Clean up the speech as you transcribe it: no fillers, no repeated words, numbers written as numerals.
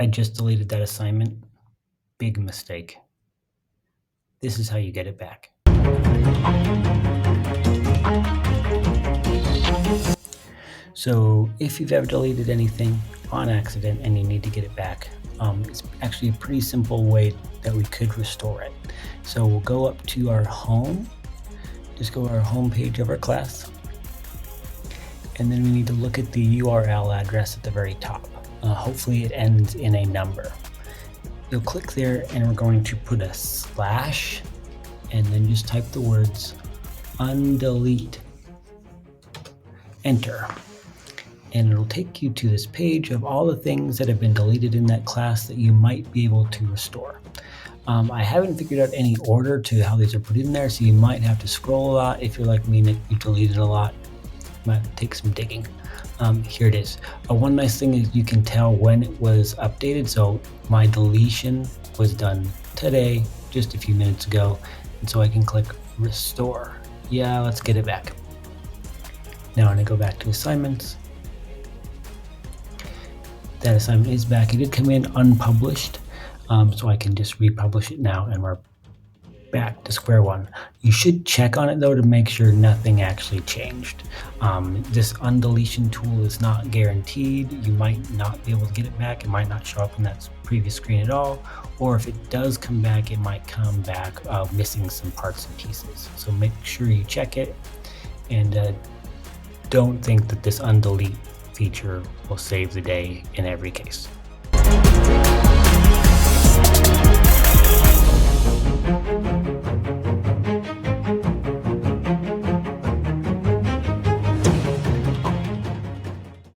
I just deleted that assignment. Big mistake. This is how you get it back. So if you've ever deleted anything on accident and you need to get it back, it's actually a pretty simple way that we could restore it. So we'll go up to our home, just go to our home page of our class, and then we need to look at the URL address at the very top. Hopefully it ends in a number. You'll click there and we're going to put a slash and then just type the words undelete, enter. And it'll take you to this page of all the things that have been deleted in that class that you might be able to restore. I haven't figured out any order to how these are put in there, so you might have to scroll a lot. If you're like me and you deleted a lot, it might take some digging. Here it is. One nice thing is you can tell when it was updated. So my deletion was done today, just a few minutes ago. And so I can click restore. Yeah, let's get it back. Now I'm gonna go back to assignments. That assignment is back. It did come in unpublished, so I can just republish it now and we're back to square one. You should check on it though to make sure nothing actually changed. This undeletion tool is not guaranteed. You might not be able to get it back. It might not show up in that previous screen at all, or if it does come back, it might come back missing some parts and pieces. So make sure you check it, and don't think that this undelete feature will save the day in every case.